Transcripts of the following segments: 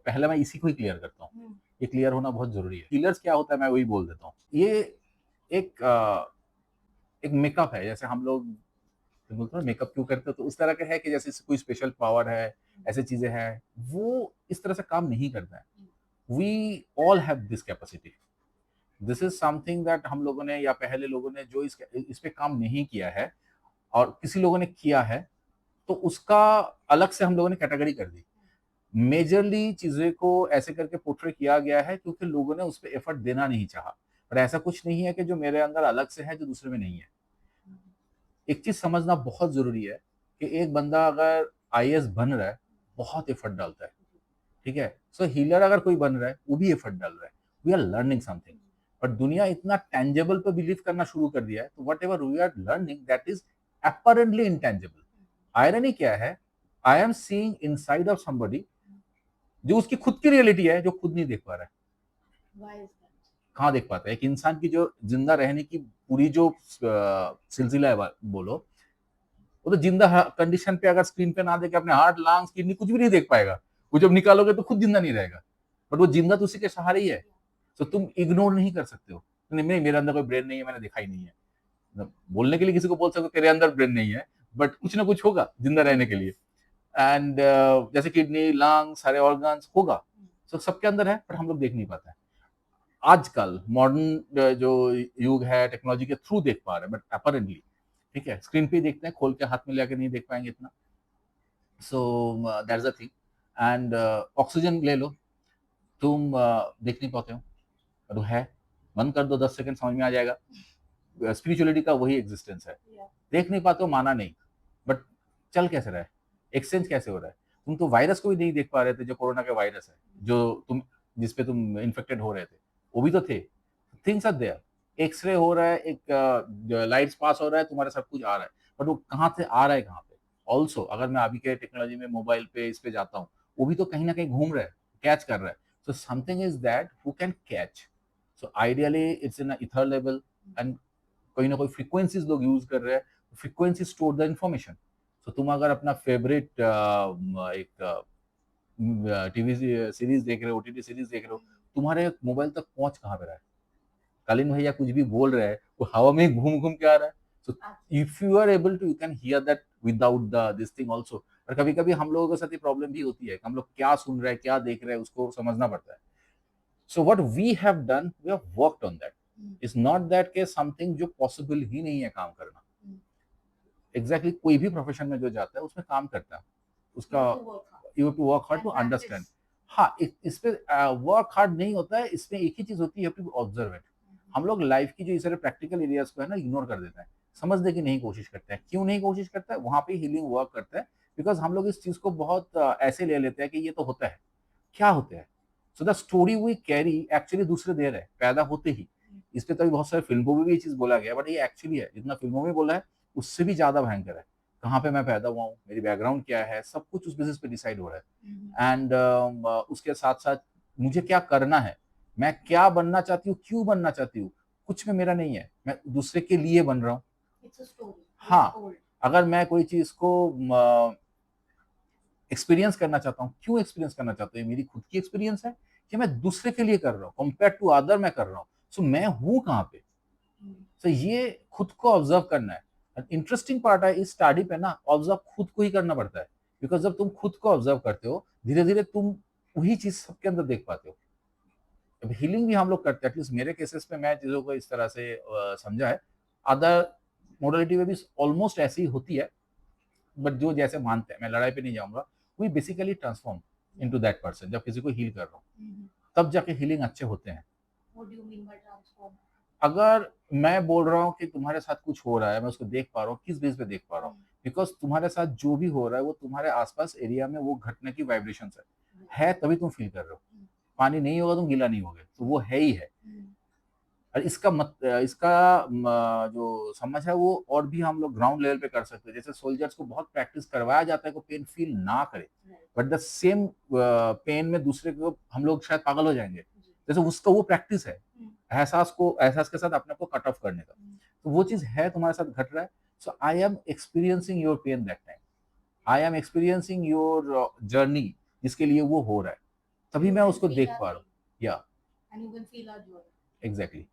पहले मैं इसी को ही क्लियर करता हूँ। ये क्लियर होना बहुत जरूरी है। हीलर्स क्या होता है मैं वही बोल देता हूँ। ये एक एक मेकअप है, जैसे हम लोग बोलते हैं मेकअप क्यों करते हो, तो उस तरह का है कि जैसे कोई स्पेशल पावर है, ऐसी चीजें हैं, वो इस तरह से काम नहीं करता है। We all have this capacity. This is something that हम लोगों ने या पहले लोगों ने जो इस पे काम नहीं किया है और किसी लोगों ने किया है, तो उसका अलग से हम लोगों ने कैटेगरी कर दी। मेजरली चीजें को ऐसे करके पोर्ट्रे किया गया है क्योंकि लोगों ने उस पर एफर्ट देना नहीं चाहा। पर ऐसा कुछ नहीं है कि जो मेरे अंदर अलग से है जो दूसरे में नहीं है। एक चीज समझना बहुत जरूरी है कि एक बंदा अगर आईएएस बन रहा है, बहुत एफर्ट डालता है, ठीक है। सो हीलर अगर कोई बन रहा है, वो भी एफर्ट डाल रहा है। We are learning something. पर दुनिया इतना टेंजेबल पे बिलीव करना शुरू कर दिया है, तो whatever we are learning that is apparently intangible. Irony क्या है, I am seeing inside of somebody जो उसकी खुद की रियलिटी है, जो खुद नहीं देख पा रहा है। कहाँ देख पाता है? एक इंसान की जो जिंदा रहने की पूरी जो सिलसिला है बोलो, वो तो जिंदा कंडीशन पे अगर स्क्रीन पे ना देखे अपने हार्ट लंग्स किडनी कुछ भी नहीं देख पाएगा। वो जब निकालोगे तो खुद जिंदा नहीं रहेगा, बट वो जिंदा तो उसी के सहारे ही है। तो तुम इग्नोर नहीं कर सकते हो। नहीं, मेरे अंदर कोई ब्रेन नहीं है, मैंने देखा ही नहीं है। बोलने के लिए किसी को बोल सकते हो तेरे अंदर ब्रेन नहीं है, बट कुछ ना कुछ होगा जिंदा रहने के लिए। एंड जैसे किडनी लंग सारे ऑर्गन्स होगा, तो सबके अंदर है, पर हम लोग देख नहीं पाते हैं। आजकल मॉडर्न जो युग है, टेक्नोलॉजी के थ्रू देख पा रहे हैं, बट अपरेंटली, ठीक है, स्क्रीन पे ही देखते हैं, खोल के हाथ में लेके नहीं देख पाएंगे इतना। So that's the thing. And oxygen ले लो, तुम देख नहीं पाते हो, पर वो है। बंद कर दो 10 सेकंड, समझ में आ जाएगा। स्पिरिचुअलिटी का वही एग्जिस्टेंस है। देख नहीं पाते हो, माना नहीं, बट चल कैसे रहा है, एक्सचेंज कैसे हो रहा है। तुम तो वायरस को भी नहीं देख पा रहे थे, जो कोरोना का वायरस है, जो तुम जिसपे तुम इन्फेक्टेड हो रहे थे, वो भी तो थे। Things are there. एक्सरे हो रहा है, एक लाइट्स पास हो रहा है, तुम्हारा सब कुछ आ रहा है, बट वो कहाँ से आ रहा है, कहाँ पे। ऑल्सो अगर मैं अभी के टेक्नोलॉजी में मोबाइल पे इस पे जाता हूँ, वो भी तो कहीं ना कहीं घूम रहा है, कैच कर रहा है। So something is that who can catch. So ideally it's in ether level, and कोई ना कोई फ्रीक्वेंसीज लोग यूज कर रहे हैं। Frequency store the information. तो तुम अगर अपना फेवरेट एक टीवी सीरीज देख रहे हो, ओटीटी सीरीज देख रहे हो, तुम्हारे मोबाइल तक पहुंच कहाँ पे रहा है? कालीन भैया कुछ भी बोल रहे हैं, वो हवा में घूम घूम के आ रहा है। So if you are able to, you can hear that without the this thing also. और कभी कभी हम लोगों के साथ ये प्रॉब्लम भी होती है कि हम लोग क्या सुन रहे हैं, क्या देख रहे हैं, उसको समझना पड़ता है। So what we have done, we have worked on that. It's not that के समथिंग जो पॉसिबल ही नहीं है काम करना। एग्जैक्टली exactly, कोई भी प्रोफेशन में जो जाता है उसमें काम करता है, उसका you have to work hard to understand. हाँ, इस पे वर्क हार्ड नहीं होता है, इसमें एक ही चीज होती है, टू ऑब्जर्व इट। हम लोग लाइफ की जो इस तरह प्रैक्टिकल एरियाज को है ना, इग्नोर कर देते हैं, समझने की नहीं कोशिश करते हैं। क्यों नहीं कोशिश करता है? वहां पे हीलिंग वर्क करता है, बिकॉज हम लोग इस चीज को बहुत ऐसे ले लेते हैं कि ये तो होता है। क्या होता है? So the story we carry actually दूसरे दे रहे हैं पैदा होते ही। इस पे तो बहुत सारे फिल्मों में भी ये चीज बोला गया, बट ये एक्चुअली है, जितना फिल्मों में बोला है उससे भी ज्यादा भयंकर है। कहाँ पे मैं पैदा हुआ हूँ, मेरी बैकग्राउंड क्या है, सब कुछ उस बेसिस पे डिसाइड हो रहा है। एंड उसके साथ साथ मुझे क्या करना है, मैं क्या बनना चाहती हूँ, क्यों बनना चाहती हूँ, कुछ में मेरा नहीं है, मैं दूसरे के लिए बन रहा हूँ। हाँ, अगर मैं कोई चीज को एक्सपीरियंस करना चाहता हूँ, क्यों एक्सपीरियंस करना चाहता हूँ, मेरी खुद की एक्सपीरियंस है कि मैं दूसरे के लिए कर रहा हूँ, कंपेयर टू अदर मैं कर रहा हूँ। सो मैं हूँ कहाँ पे? तो ये खुद को ऑब्जर्व करना है। इंटरेस्टिंग पार्ट है इस स्टडी पे ना, ऑब्जर्व खुद को ही करना पड़ता है। बिकॉज जब तुम खुद को ऑब्जर्व करते हो, धीरे धीरे तुम वही चीज सबके अंदर देख पाते हो। अब हीलिंग भी हम लोग करते हैं, एटलीस्ट मेरे केसेस में मैं चीजों को इस तरह से समझा है। अदर मोडलिटी में भी ऑलमोस्ट ऐसी ही होती है, बट जो जैसे मानते हैं, मैं लड़ाई पे नहीं जाऊंगा। We basically transform into that person जब किसी को हील कर रहा हूँ, तब जाके हीलिंग अच्छे होते हैं। अगर मैं बोल रहा हूँ कि तुम्हारे साथ कुछ हो रहा है, मैं उसको देख पा रहा हूँ, किस बेस पे देख पा रहा हूँ? बिकॉज तुम्हारे साथ जो भी हो रहा है वो तुम्हारे आसपास एरिया में वो घटना की वाइब्रेशन है, तभी तुम फील कर रहे हो। पानी नहीं होगा तुम गीला नहीं होगे, तो वो है ही है। और इसका जो समझ है वो और भी हम लोग ग्राउंड लेवल पे कर सकते हैं। जैसे सोल्जर्स को बहुत प्रैक्टिस करवाया जाता है को पेन फील ना करे, बट द सेम पेन में दूसरे को हम लोग शायद पागल हो जाएंगे। जैसे उसका वो प्रैक्टिस है, एहसास के साथ अपने को कट ऑफ करने का। तो वो चीज है, तुम्हारे साथ घट रहा है। So I am experiencing your pain that time, I am experiencing your journey जिसके लिए वो हो रहा है। तभी You मैं can उसको feel देख our पा रहा हूँ। pain या and you can feel our joy. Exactly.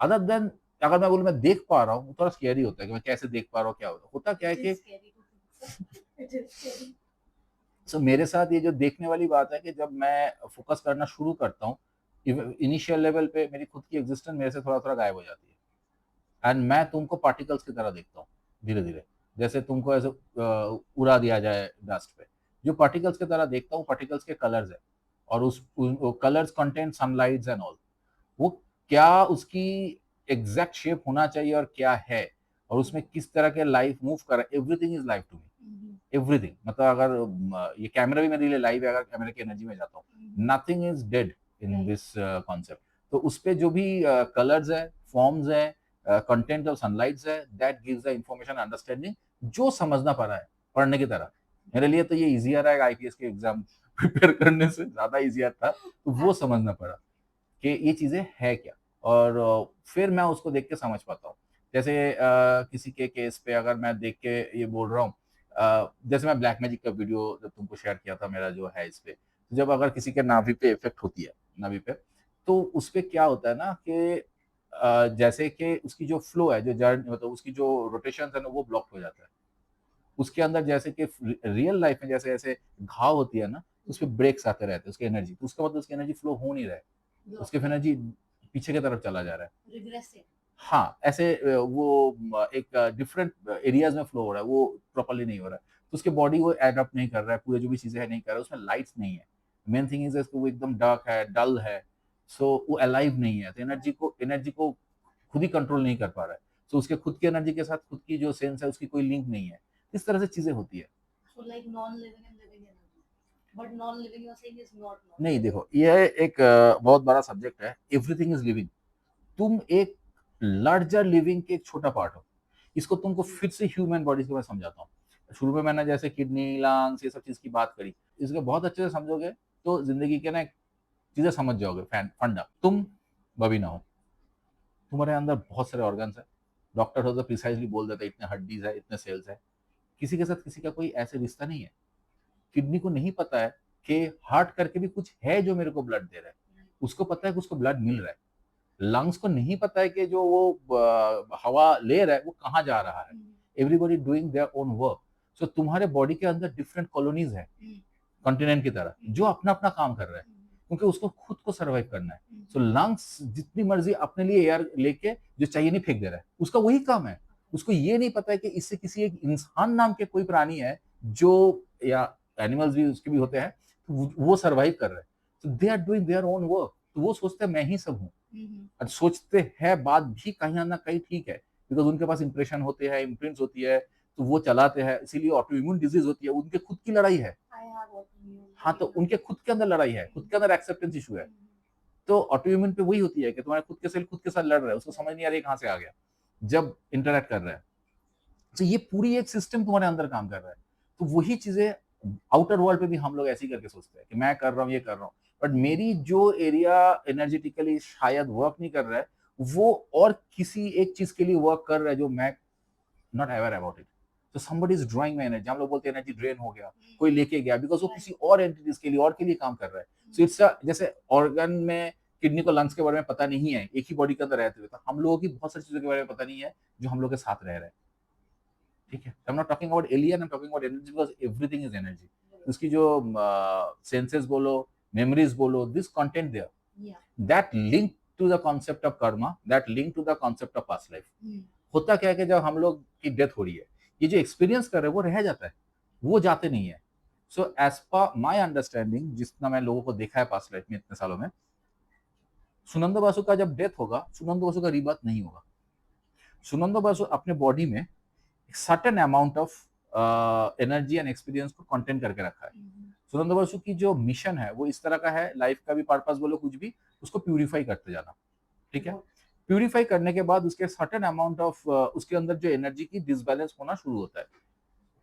Other than अगर मैं बोलूँ मैं देख पा रहा हूँ, वो थोड़ा स्कैरी होता है कि मैं कैसे देख पा रहा हूँ, क्या होता क्या है It कि is scary to think. It is scary. मेरे साथ ये जो देखने वाली बात है कि जब मैं फोकस करना शुरू करता हूँ, इनिशियल लेवल पे मेरी खुद की एग्जिस्टेंस मेरे से थोड़ा थोड़ा गायब हो जाती है, एंड मैं तुमको पार्टिकल्स की तरह देखता हूँ धीरे धीरे, जैसे तुमको ऐसे उड़ा दिया जाए डस्ट पे। जो पार्टिकल्स की तरह देखता हूँ, पार्टिकल्स के कलर्स है, और उस colours content sunlights and all. वो क्या उसकी एग्जैक्ट शेप होना चाहिए और क्या है, और उसमें किस तरह के लाइफ मूव कर रहा है, everything is life to me. Everything मतलब अगर ये कैमरा भी मेरे लिए लाइव है, अगर कैमरे की एनर्जी में जाता हूँ, nothing is dead in this concept. तो उस पे जो भी कलर्स है, फॉर्म्स है, कंटेंट ऑफ सनलाइट्स है, that gives the information understanding, जो समझना पड़ रहा है पढ़ने की तरह। मेरे लिए तो ये इजियर है आईपीएस के एग्जाम प्रिपेयर करने से ज्यादा इजियर था, तो वो समझना पड़ा कि ये चीजें है क्या, और फिर मैं उसको देख के समझ पाता हूँ। जैसे किसी के केस पे अगर मैं देख के ये बोल रहा हूँ, जैसे मैं ब्लैक मैजिक का वीडियो जब तुमको शेयर किया था मेरा जो है इस पे, तो जब अगर किसी के नाभि पे इफेक्ट होती है, नाभि पे, तो उस पे क्या होता है ना कि जैसे कि उसकी जो फ्लो है, जो जर्नी मतलब उसकी जो रोटेशन है ना, वो ब्लॉक हो जाता है उसके अंदर। जैसे कि रियल लाइफ में जैसे जैसे घाव होती है ना, उस पर ब्रेक्स आते रहते हैं उसकी एनर्जी, तो उसका मतलब उसकी एनर्जी फ्लो हो नहीं रहा है, उसकी एनर्जी पीछे की तरफ चला जा रहा है। Regressive. हाँ, ऐसे वो एक डिफरेंट एरियाज में फ्लो हो रहा है, वो प्रॉपरली नहीं हो रहा है, तो उसके बॉडी वो एडप्ट नहीं कर रहा है, पूरे जो भी चीजें है नहीं कर रहा है, उसमें लाइट्स नहीं है। मेन थिंग इज वो एकदम डार्क है, डल है, सो वो अलाइव नहीं है, तो एनर्जी को खुद ही कंट्रोल नहीं कर पा रहा है। सो उसके खुद की एनर्जी के साथ खुद की जो सेंस है उसकी कोई लिंक नहीं है। इस तरह से चीजें होती है। So like non-living and living energy. But non-living you're saying is not नहीं, non-living. देखो ये एक बहुत बड़ा सब्जेक्ट है। Everything is living. तुम एक लार्जर लिविंग के एक छोटा पार्ट हो। इसको तुमको फिर से ह्यूमन बॉडी के मैं समझाता हूँ। शुरू में मैंने जैसे किडनी, लंग्स, ये सब चीज की बात करी, इसको बहुत अच्छे से समझोगे तो जिंदगी के ना चीजें समझ जाओगे। फंडा, तुम बबीना हो, तुम्हारे अंदर बहुत सारे ऑर्गन्स है। डॉक्टर हो तो प्रिसाइजली बोल देते इतने हड्डीज है, इतने सेल्स है। किसी के साथ किसी का कोई ऐसे रिश्ता नहीं है। किडनी को नहीं पता है कि हार्ट करके भी कुछ है जो मेरे को ब्लड दे रहा है, उसको पता है कि उसको ब्लड मिल रहा है। लंग्स को नहीं पता है कि जो वो हवा ले रहा है वो कहाँ जा रहा है। Everybody doing their own work. So तुम्हारे बॉडी के अंदर डिफरेंट कॉलोनीज है, कॉन्टिनेंट की तरह, जो अपना अपना काम कर रहा है, क्योंकि उसको खुद को सर्वाइव करना है। सो लंग्स जितनी मर्जी अपने लिए एयर लेके जो चाहिए नहीं फेंक दे रहा है, उसका वही काम है। उसको ये नहीं पता है कि इससे किसी एक इंसान नाम के कोई प्राणी है जो, या एनिमल्स भी उसके भी होते हैं, तो वो सर्वाइव कर रहे हैं। So they are doing their own work. तो वो सोचते हैं मैं ही सब हूँ, और सोचते हैं बात भी कहीं ना कहीं ठीक है, बिकॉज उनके पास इंप्रेशन होते हैं, इम्प्रिंट्स होती है, तो वो चलाते हैं। इसीलिए ऑटो इम्यून डिजीज होती है, उनके खुद की लड़ाई है। हाँ, तो उनके खुद के अंदर लड़ाई है, खुद के अंदर एक्सेप्टेंस इशू है। तो ऑटो इम्यून पे वही होती है कि तुम्हारे खुद के सेल खुद के साथ लड़ रहे हैं, उसको समझ नहीं आ रही कहाँ से आ गया जब इंटरेक्ट कर रहा है। तो ये पूरी एक सिस्टम तुम्हारे अंदर काम कर रहा है। तो वही चीजें आउटर वर्ल्ड पे भी हम लोग ऐसे ही करके सोचते हैं कि मैं कर रहा हूँ, ये कर रहा हूँ, बट मेरी जो एरिया एनर्जेटिकली शायद वर्क नहीं कर रहा है, वो और किसी एक चीज के लिए वर्क कर रहा है जो मैं नॉट अवेयर अबाउट इट। तो somebody is drawing my energy, हम लोग बोलते हैं एनर्जी ड्रेन हो गया, कोई लेके गया, बिकॉज वो किसी और एंटिटीज के लिए और के लिए काम कर रहा है। सो इट्स जैसे ऑर्गन में किडनी को लंग्स के बारे में पता नहीं है एक ही बॉडी के अंदर रहते हुए, तो हम लोगों की बहुत सारी चीजों के बारे में पता नहीं है जो हम लोग के साथ रह रहे हैं। ठीक है, I am not talking about alien, I am talking about energy, because everything is energy. उसकी जो सेंसेस बोलो, मेमोरीज बोलो, this content there, that link to the concept of karma, that link to the concept of past life. होता क्या है कि जब हम लोग की डेथ हो रही है, ये जो एक्सपीरियंस कर रहे हैं वो रह जाता है, वो जाते नहीं है। So as per my understanding, जितना मैं लोगों को देखा है पास्ट लाइफ में इतने सालों में, सुनंदो बासु का जब डेथ होगा, सुनंदो बासु का रीबर्थ नहीं होगा। सुनंदो बासु अपने बॉडी में certain amount of energy and experience को कंटेन करके रखा है। सुनंदो बासु की जो मिशन है वो इस तरह का है, लाइफ का भी पर्पस बोलो कुछ भी, उसको प्यूरिफाई करते जाना। ठीक है, प्यूरिफाई करने के बाद उसके सर्टेन अमाउंट ऑफ उसके अंदर जो एनर्जी की डिसबैलेंस होना शुरू होता है,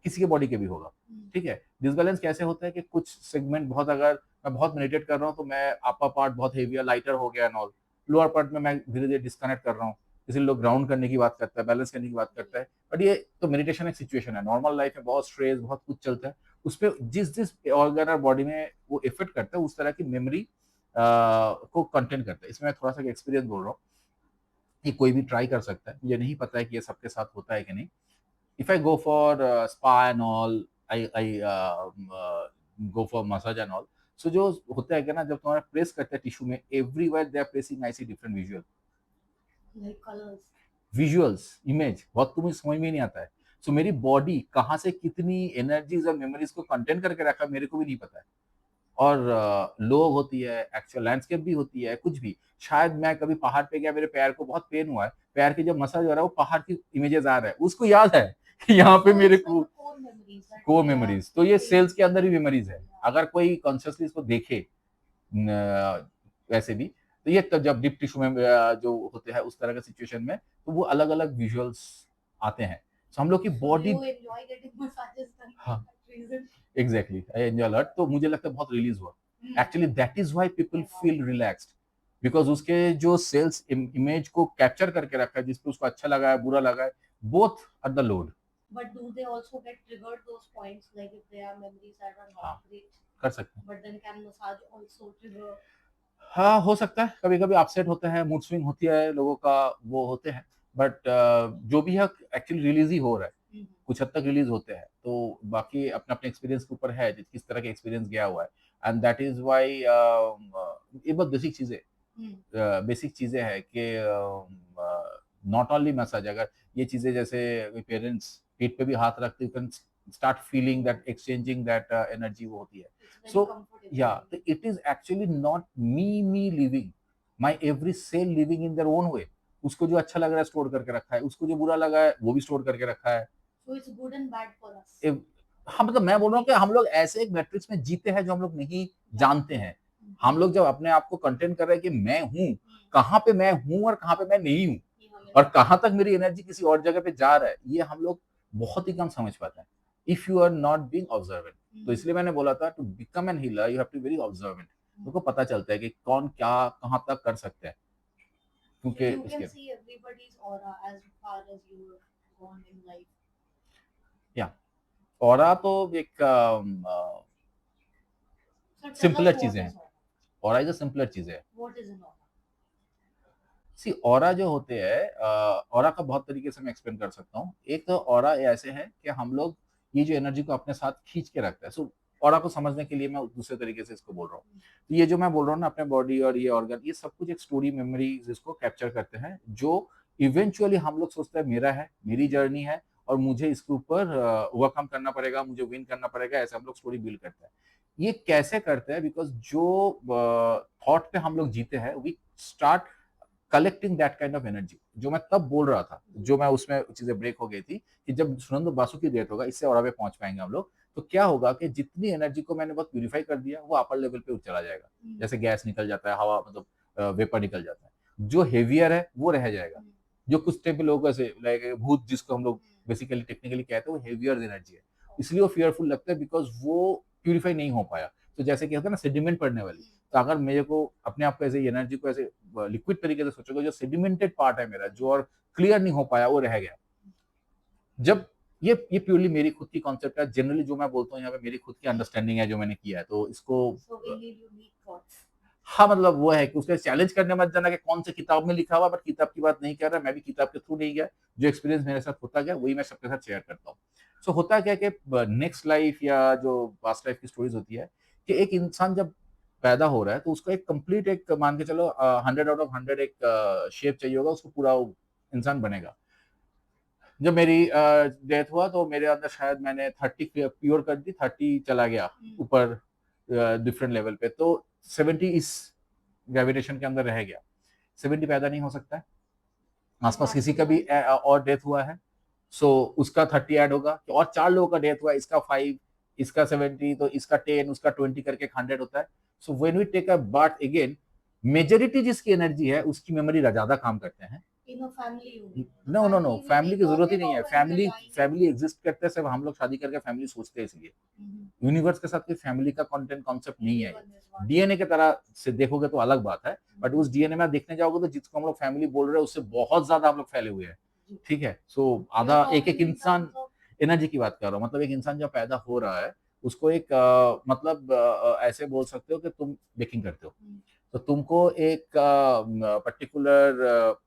किसी के बॉडी के भी होगा। ठीक है, डिसबैलेंस कैसे होता है कि कुछ सेगमेंट बहुत, अगर मैं बहुत मेडिटेट कर रहा हूँ तो मैं अपर पार्ट बहुत हेवी है, लाइटर हो गया एंड ऑल, लोअर पार्ट में मैं धीरे धीरे डिस्कनेक्ट कर रहा हूँ। इसलिए लोग ग्राउंड करने की बात करता है, बैलेंस करने की बात करता है, बट ये तो मेडिटेशन एक सिचुएशन है। नॉर्मल लाइफ में बहुत स्ट्रेस, बहुत कुछ चलता है, उस पे जिस जिस ऑर्गन और बॉडी में वो इफेक्ट करता है उस तरह की मेमोरी को कंटेन करता है। इसमें मैं थोड़ा सा एक्सपीरियंस बोल रहा हूँ, ये कोई भी ट्राई कर सकता है, मुझे नहीं पता है कि ये सबके साथ होता है कि नहीं। If I go for spa and all, I go for massage and all, so जो होता है कि ना, जब तुम्हारा प्रेस करते हैं टिश्यू में, everywhere they are pressing, I see different visual, Like colors. Visuals, image, बहुत तुम्हें समझ में ही नहीं आता है। सो मेरी बॉडी कहाँ से कितनी एनर्जीज और मेमोरीज को कंटेन करके रखा है मेरे को भी नहीं पता है। और लोग होती है, एक्चुअल लैंडस्केप भी होती है, कुछ भी। शायद मैं कभी पहाड़ पे गया, मेरे पैर को बहुत पेन हुआ है, पैर की जब मसाज हो रहा है वो पहाड़ की इमेजेस आ रहा है, उसको याद है कि यहाँ पे So मेरे it's like को a core memories that core we have memories, तो ये saved. सेल्स के अंदर ही मेमोरीज है। Yeah. अगर कोई कॉन्शियसली इसको देखे वैसे भी, तो ये तब जब डीप टिश्यू में जो होते हैं उस तरह का सिचुएशन में, तो वो अलग अलग विजुअल्स आते हैं। तो हम लोग की So body, you enjoy getting massages done for हाँ that reason. Exactly, I enjoy lot, तो मुझे लगता है बहुत रिलीज हुआ। Actually that is why people feel relaxed, because उसके जो सेल्स इमेज को कैप्चर करके रखा है, जिसपे उसको अच्छा लगा है, बुरा लगा है, both are the load. But do they also get triggered those points, like if they are memories that are not हाँ, great? कर सकते हैं। But then can massage also trigger? हाँ, हो सकता है, कभी कभी अपसेट होते हैं, मूड स्विंग होती है लोगों का, वो होते हैं, बट जो भी है एक्चुअली रिलीज ही हो रहा है, कुछ हद तक रिलीज होते हैं। तो बाकी अपने अपने एक्सपीरियंस के ऊपर है, किस तरह का एक्सपीरियंस गया हुआ है, एंड दैट इज व्हाई ये बहुत बेसिक चीजें, बेसिक चीजें है कि नॉट ओनली मसाज, अगर ये चीजें जैसे पेरेंट्स पीठ पे भी हाथ रखते, you can start feeling that, exchanging that energy, वो होती है। It's very So comfortable. yeah, it is actually not me living, my every cell living in their own way। उसको जो अच्छा लग रहा है स्टोर करके रखा है, उसको जो बुरा लगा है वो भी स्टोर करके रखा है। So it's good and bad for us. हाँ, मतलब मैं बोल रहा हूँ कि हम लोग ऐसे एक मैट्रिक्स में जीते हैं जो हम लोग नहीं जानते हैं। हम लोग जब अपने आप को कंटेंट कर रहे हैं कि मैं हूँ, कहाँ पे मैं हूँ और कहाँ पे मैं नहीं हूँ, और कहाँ तक मेरी एनर्जी किसी और जगह पे जा रहा है, ये हम लोग बहुत ही कम समझ पाते हैं, if you are not being observant. तो इसलिए मैंने बोला था, to become an healer you have to be very observant. उनको पता चलता है कि कौन क्या कहाँ तक कर सकते हैं, So क्योंकि you can उसके see everybody's aura as far as you have gone in life. या ऑरा तो एक So tell us simpler what चीजें is हैं, aura. Aura is a simpler चीजें है। What is an aura? See aura जो होते हैं, ऑरा का बहुत तरीके से मैं एक्सप्लेन कर सकता हूँ। एक तो ऑरा ऐसे है कि हम लोग ये जो एनर्जी को अपने साथ खींच के रखता है। सो ऑरा को समझने के लिए मैं दूसरे तरीके से इसको बोल रहा हूँ। तो ये जो मैं बोल रहा हूँ ना, अपने बॉडी और ये ऑर्गन, ये सब कुछ एक स्टोरी मेमोरीज इसको कैप्चर करते हैं, जो इवेंचुअली हम लोग सोचते हैं मेरा है, मेरी जर्नी है, और मुझे इसके ऊपर ओवरकम करना पड़ेगा, मुझे विन करना पड़ेगा, ऐसे हम लोग स्टोरी बिल्ड करते हैं। ये कैसे करते हैं? बिकॉज जो थॉट पे हम लोग जीते हैं, we start collecting that kind of energy. जो मैं तब बोल रहा था, जो मैं उसमें चीजें ब्रेक हो गई थी, कि जब सुनंदो बासु की डेथ होगा, इससे और पे पहुंच पाएंगे हम लोग, तो क्या होगा कि जितनी एनर्जी को मैंने बहुत प्यूरिफाई कर दिया, वो अपर लेवल पे चला जाएगा। जैसे गैस निकल जाता है, हवा मतलब वेपर निकल जाता है, जो हेवियर है वो रह जाएगा। जो कुछ टाइप के लोग ऐसे लाइक भूत, जिसको हम लोग बेसिकली टेक्निकली कहते हैं, वो हेवियर एनर्जी है, इसलिए वो फियरफुल लगता है, बिकॉज वो प्यूरिफाई नहीं हो पाया। तो जैसे कि होता है ना सेडिमेंट पड़ने वाली, तो अगर मेरे को अपने आप को ऐसे एनर्जी को ऐसे लिक्विड तरीके से सोचोगे, जो सेडिमेंटेड पार्ट है मेरा, जो और क्लियर नहीं हो पाया, वो रह गया। जब ये प्योरली मेरी खुद की कॉन्सेप्ट है, जनरली जो मैं बोलता हूँ यहाँ पे मेरी खुद की अंडरस्टैंडिंग है, जो मैंने किया है, तो इसको So we need unique thoughts. हाँ, मतलब वो है कि उसके चैलेंज करने मत जाना कि कौन से किताब में लिखा हुआ, बट किताब की बात नहीं कर रहा, मैं भी किताब के थ्रू नहीं गया, जो एक्सपीरियंस मेरे साथ होता गया वही मैं सबके साथ शेयर करता हूँ। सो होता क्या कि नेक्स्ट लाइफ या जो पास्ट लाइफ की स्टोरीज होती है, कि एक इंसान जब पैदा हो रहा है, तो उसको एक कंप्लीट, एक मान के चलो 100 आउट ऑफ 100 एक शेप चाहिए होगा, उसको पूरा इंसान बनेगा। जब मेरी डेथ हुआ, तो मेरे अंदर शायद मैंने 30 प्योर कर दी, 30 चला गया ऊपर डिफरेंट लेवल पे, तो 70 इस ग्रेविटेशन के अंदर रह गया। 70 पैदा नहीं हो सकता है, आसपास किसी का भी और डेथ हुआ है, सो उसका 30 ऐड होगा, और 4 लोगों का डेथ हुआ, इसका 5, इसका 70, तो इसका 10, उसका 20 करके 100 होता है। So when we take a birth again, majority जिसकी एनर्जी है उसकी मेमोरी ज्यादा काम करते हैं। In a family unit. No no no, Family family will की be जरूरत ही talking नहीं है। about when we are dying. Family exist करते हैं, सिर्फ हम लोग शादी करके फैमिली सोचते हैं, इसलिए यूनिवर्स के साथ कोई फैमिली का कंटेंट कॉन्सेप्ट नहीं है। Everyone is one. डीएनए की तरह से देखोगे तो अलग बात है, बट उस डीएनए में देखने जाओगे तो जिसको हम लोग फैमिली बोल रहे हैं, उससे बहुत ज्यादा हम लोग फैले हुए हैं। ठीक है, सो आधा You're एक एक talking in इंसान, terms of एनर्जी की बात कर रहा हूँ, मतलब एक इंसान जब पैदा हो रहा है, उसको एक मतलब ऐसे बोल सकते हो कि तुम बेकिंग करते हो, हम्म, तो तुमको एक पर्टिकुलर,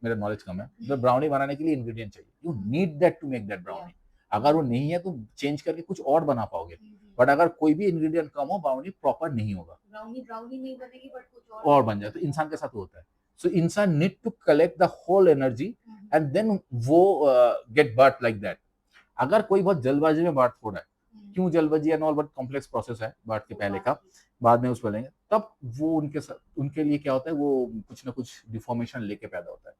मेरा नॉलेज कम है, तो ब्राउनी बनाने के लिए इंग्रेडिएंट चाहिए, you need that to make that brownie. अगर वो नहीं है तो चेंज करके कुछ और बना पाओगे, बट अगर कोई भी इंग्रेडिएंट कम हो ब्राउनी प्रॉपर नहीं होगा, ब्राउनी ब्राउनी नहीं बनेगी बट कुछ और बन जाए। तो इंसान के साथ होता है। सो इंसान need to collect the whole energy and then वो गेट बर्थ लाइक दैट। अगर कोई बहुत जल्दबाजी में बर्थ हो रहा है, क्यों जल्दबाजी and all, but complex process है बर्थ के पहले का, बाद में उस पर लेंगे, तब वो उनके साथ उनके लिए क्या होता है, वो कुछ ना कुछ डिफॉर्मेशन लेके पैदा होता है।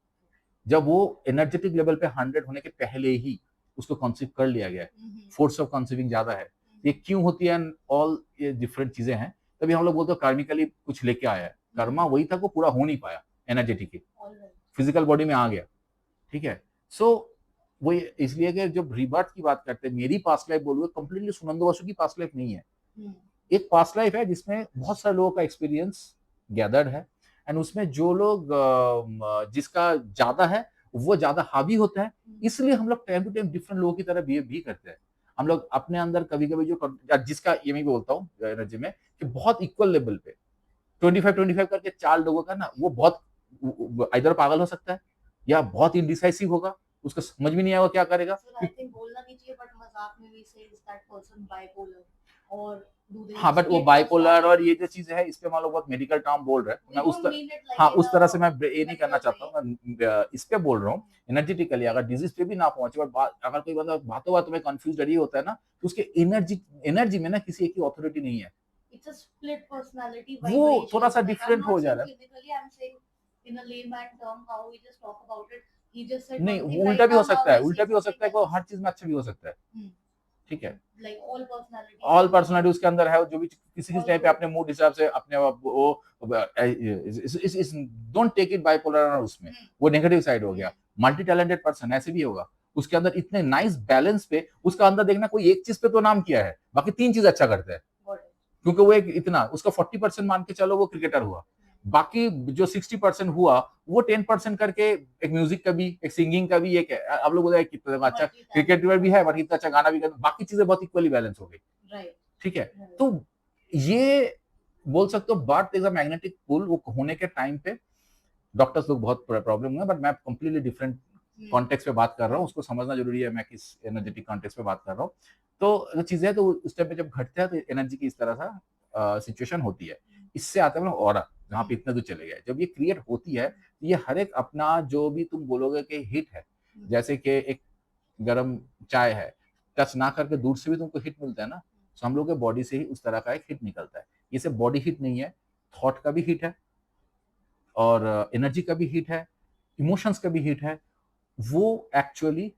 जब वो एनर्जेटिक लेवल पे 100 होने के पहले ही उसको कंसीव कर लिया गया है, फोर्स ऑफ कंसीविंग ज्यादा है, ये क्यों होती है, ऑल ये डिफरेंट चीजें हैं। तभी हम लोग बोलते हैं कार्मिकली कुछ लेके आया है, कर्मा वही था, वो पूरा हो नहीं पाया एनर्जेटिकली, फिजिकल बॉडी में आ गया, ठीक है। सो वो इसलिए कि जब रिबर्थ की बात करते हैं, मेरी पास्ट लाइफ बोलूँ कंप्लीटली सुनंदो बसु की पास्ट लाइफ नहीं है, एक पास्ट लाइफ है जिसमें बहुत सारे लोगों का एक्सपीरियंस गैदर्ड है, एंड उसमें जो लोग जिसका ज्यादा है वो ज्यादा हावी होता है, इसलिए हम लोग टाइम टू टाइम डिफरेंट लोगों की तरह बिहेव भी करते हैं। हम लोग अपने अंदर कभी कभी जो जिसका ये मैं बोलता हूँ एनर्जी में कि बहुत इक्वल लेवल पे 25-25 करके 4 लोगों का ना, वो बहुत इधर पागल हो सकता है या बहुत इनडिसाइसिव होगा, उसको समझ भी नहीं आएगा क्या करेगा। आई थिंक बोलना नहीं चाहिए बट मजाक में भी से इज दैट पर्सन बाइपोलर और हाँ, बट वो बाइपोलर और ये जो चीज है, इस पे मान लो बहुत मेडिकल टर्म बोल रहे हैं, मैं उस तरह से मैं ये नहीं करना चाहता हूँ, मैं इस पे बोल रहा हूँ एनर्जेटिकली, अगर डिजीज पे भी ना पहुंचे, बट अगर कोई बंदा बातों बातों में कंफ्यूज रही होता है ना, तो उसके एनर्जी में ना किसी एक की अथॉरिटी नहीं है, it's a split personality वो vibration. थोड़ा सा Like, डिफरेंट I'm हो not जा saying रहा है। clinically, I'm saying in a layman term how we just talk about it. He just said नहीं, one वो thing उल्टा right भी हो now, सकता है, I उल्टा say भी हो something सकता है कि else. हर चीज में अच्छा भी हो सकता है, ठीक है। Like all personalities. All personality उसके अंदर है, जो भी किसी किसी टाइम पे अपने मूड हिसाब से अपने वो डोंट टेक इट बाइपोलर, और उसमें वो नेगेटिव साइड हो गया। मल्टी टैलेंटेड पर्सन ऐसे भी होगा, उसके अंदर इतने नाइस बैलेंस पे, उसका अंदर देखना कोई एक चीज पे तो नाम किया है, बाकी 3 चीज अच्छा करता है, क्योंकि वो एक इतना उसका 40% मान के चलो वो क्रिकेटर हुआ, बाकी जो 60% हुआ वो 10% करके एक म्यूजिक का भी, एक सिंगिंग का भी, एक अब लोग बोलते हैं कितना अच्छा क्रिकेटर भी है बट इतना अच्छा गाना भी करता, बाकी चीजें बहुत इक्वली बैलेंस हो गई, ठीक है। तो ये बोल सकते हो birth is a magnetic pull, वो होने के टाइम पे डॉक्टर्स लोग बहुत प्रॉब्लम हुआ, बट मैं कंप्लीटली डिफरेंट कॉन्टेक्स्ट पे बात कर रहा हूँ, उसको समझना जरूरी है मैं किस एनर्जेटिक कॉन्टेक्स्ट पे बात कर रहा हूँ। तो जो चीजें है, तो उस टाइम पे जब घटता है तो एनर्जी की इस तरह सा सिचुएशन होती है। इससे आता है ऑरा, जहाँ पे इतना दूर चले गए, जब ये क्रिएट होती है, ये हर एक अपना जो भी तुम बोलोगे कि हिट है, जैसे कि एक गर्म चाय है, टच ना करके दूर से भी तुमको हिट मिलता है ना, तो हम लोग के बॉडी से ही उस तरह का एक हिट निकलता है। ये सिर्फ बॉडी हिट नहीं है, थॉट का भी हिट है, और एनर्जी का भी हिट है, इमोशंस का भी हिट है, वो एक्चुअली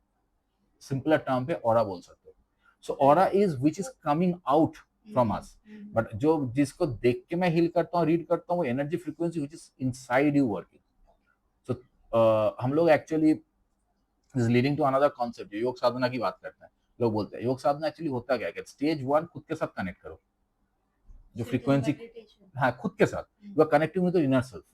सिंपलर टर्म पे ऑरा बोल सकते हो। So aura is which is coming out from us, but जो जिसको देख के मैं हील करता हूँ, रीड करता हूँ, वो energy frequency which is inside you working. So हम लोग actually is leading to another concept, योग साधना की बात करते हैं, लोग बोलते हैं योग साधना एक्चुअली होता क्या है, स्टेज 1 खुद के साथ कनेक्ट करो, जो फ्रीक्वेंसी, हाँ खुद के साथ you are connecting with inner self.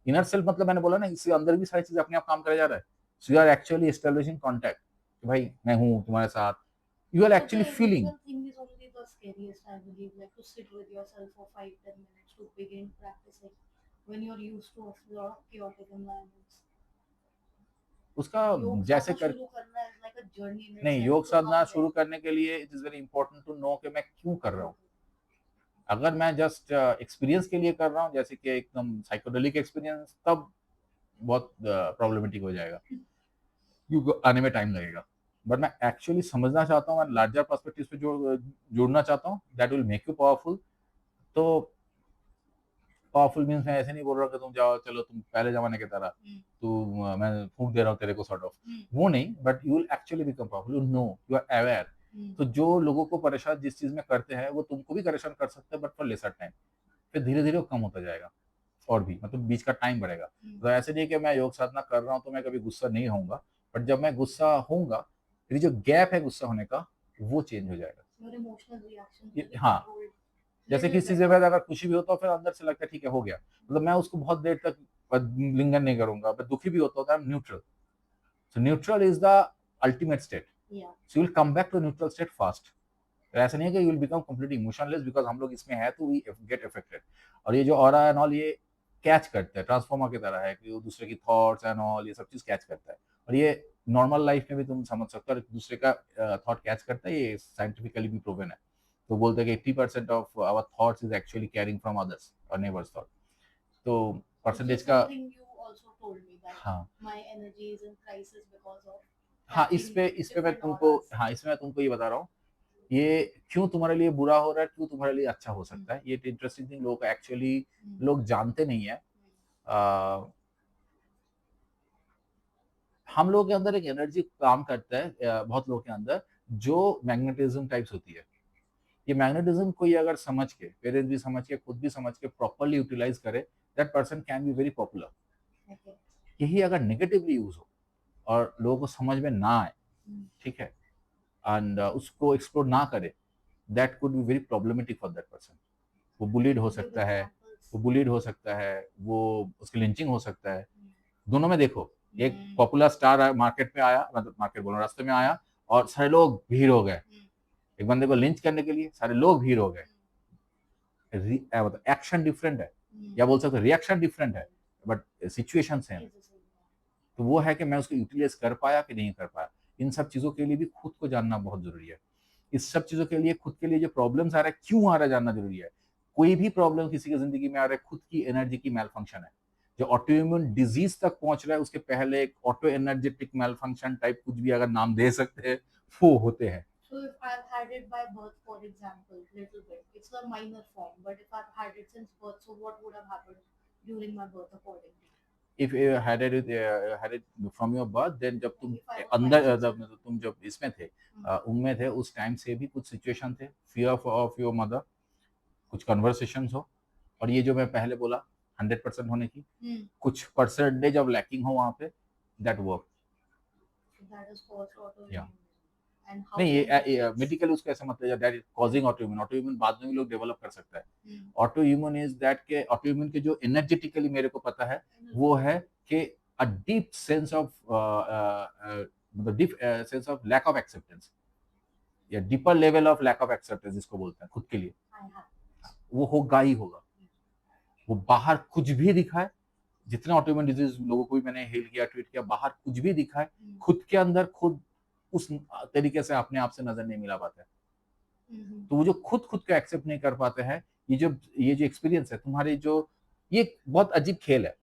Inner self मतलब मैंने बोला ना, इसके अंदर भी सारी चीजें अपने आप काम करे जा रहा है, so you are actually establishing contact, भाई मैं हूँ तुम्हारे साथ, you are actually feeling. Thing is only the scariest, I believe, like to sit with yourself for 5-10 minutes to begin practicing when you're used to a lot of chaotic environments. उसका जैसे कर शुरू करना is like a journey in नहीं, itself योग to Sadhana come शुरू there. करने के लिए it is very important to know कि मैं क्यों कर रहा हूँ। अगर मैं जस्ट एक्सपीरियंस के लिए कर रहा हूँ, जैसे कि एकदम साइकोडेलिक एक्सपीरियंस, तब बहुत प्रॉब्लमेटिक हो जाएगा, क्योंकि आने में टाइम लगेगा। बट मैं एक्चुअली समझना चाहता हूँ, मैं लार्जर पर्सपेक्टिव पे जोड़ना चाहता हूँ, that will make you powerful. तो पावरफुल मीन्स मैं ऐसे नहीं बोल रहा कि तुम जाओ चलो तुम पहले जमाने की तरह तू मैं फूंक दे रहा हूँ तेरे को सॉर्ट ऑफ, वो नहीं, but you will actually become powerful, you know, you are aware. तो जो लोगों को परेशान जिस चीज में करते हैं, वो तुमको भी परेशान कर सकते हैं, बट फॉर लेसर टाइम, फिर धीरे धीरे वो कम होता जाएगा, और भी मतलब बीच का टाइम बढ़ेगा। तो ऐसे नहीं कि मैं योग साधना कर रहा हूँ तो मैं कभी गुस्सा नहीं होऊंगा, बट जब मैं गुस्सा होऊंगा, फिर जो गैप है गुस्सा होने का, वो चेंज हो जाएगा। हाँ, जैसे किसी चीज में अगर खुशी भी होता है, फिर अंदर से लगता है ठीक है हो गया, मतलब मैं उसको बहुत देर तक लिंगन नहीं करूंगा, मैं दुखी भी होता है, neutral. So neutral is the ultimate state, so you will come back to neutral state fast, तो ऐसा नहीं है कि you will become completely emotionless because हम लोग इसमें है तो वी गेट अफेक्टेड। और ये जो ऑरा एंड ऑल ये कैच करता है, ट्रांसफॉर्मर की तरह है कि वो दूसरे की थॉट्स एंड ऑल ये सब चीज कैच करता है। और ये नॉर्मल लाइफ में भी तुम समझ सकते हो, और दूसरे का थॉट कैच करता है, ये साइंटिफिकली भी प्रूवन है। तो बोलते हैं कि 80% of our thoughts is actually caring from others और नेबर्स थॉट। तो Which परसेंटेज is का। something you also told me that हाँ my energy is in crisis because of हाँ, catching इस पे मैं different तुमको, auras. हाँ इसमें मैं तुमको ये बता रहा हूँ, ये क्यों तुम्हारे लिए बुरा हो रहा है, क्यों तुम्हारे लिए अच्छा हो सकता है, ये इंटरेस्टिंग थिंग लोगों का एक्चुअली लोग जानते नहीं है। हम लोगों के अंदर एक एनर्जी काम करता है, बहुत लोगों के अंदर, जो मैग्नेटिज्म टाइप्स होती है। ये मैग्नेटिज्म कोई अगर समझ के, पेरेंट्स भी समझ के, खुद भी समझ के प्रॉपरली यूटिलाइज करे, that person can be very popular. Okay. यही अगर नेगेटिवली यूज हो और लोगों को समझ में ना आए, ठीक है, एंड उसको एक्सप्लोर ना करे, that could be very problematic for that person. वो बुलीड हो Give सकता है, examples. वो बुलीड हो सकता है, वो उसकी लिंचिंग हो सकता है। दोनों में देखो, एक हम्म। पॉपुलर स्टार मार्केट में आया, मतलब मार्केट बोलो, रास्ते में आया और सारे लोग भीड़ हो गए, एक बंदे को लिंच करने के लिए सारे लोग भीड़ हो गए। मतलब एक्शन डिफरेंट है, या बोल सकते रिएक्शन डिफरेंट है, बट सिचुएशन सेम है। तो वो है कि मैं उसको यूटिलाइज कर पाया कि नहीं कर पाया। इन सब चीजों के लिए भी खुद को जानना बहुत जरूरी है। इस सब चीजों के लिए खुद के लिए जो प्रॉब्लम्स आ रहा है, क्यों आ रहा है, जानना जरूरी है। कोई भी प्रॉब्लम किसी की जिंदगी में आ रहा है, खुद की एनर्जी की मेल फंक्शन है। जो ऑटोइम्यून डिजीज तक पहुंच रहा है, उसके पहले एक auto energetic male function type कुछ भी अगर नाम दे सकते हैं, वो होते हैं। So if I've had it by birth, for example, little bit, it's a minor form. But if I've had it since birth, so what would have happened during my birth according to you? If you had it from your birth, then जब तुम If I was अंदर five, 6 मतलब तुम जब इसमें थे, उनमें थे, उस टाइम से भी कुछ सिचुएशन थे, फियर ऑफ योर मदर, कुछ कन्वर्सेशन हो, और ये जो मैं पहले बोला 100% होने की, कुछ परसेंटेज ऑफ लैकिंग हो वहां पे, that work. So that is caused autoimmune. या And how नहीं, can that ये fix? मेडिकल उसका ऐसा मतलब that is causing autoimmune. Autoimmune बाद में भी लोग डेवलप कर सकता है। Hmm. ऑटोइम्यून इज दैट के ऑटोइम्यून के जो एनर्जेटिकली मेरे को पता है, वो है कि अ डीप सेंस ऑफ मतलब deep sense of lack of acceptance, या deeper level of lack of acceptance जिसको बोलते हैं खुद के लिए, I have. वो होगा ही होगा। वो बाहर कुछ भी दिखाए, जितने ऑटोइम्यून डिजीज लोगों को भी मैंने हेल किया, ट्रीट किया, बाहर कुछ भी दिखाए, खुद के अंदर खुद उस तरीके से अपने आप से नजर नहीं मिला पाता है। तो वो जो खुद खुद को एक्सेप्ट नहीं कर पाते हैं, ये जो एक्सपीरियंस है तुम्हारे, जो ये बहुत अजीब खेल है।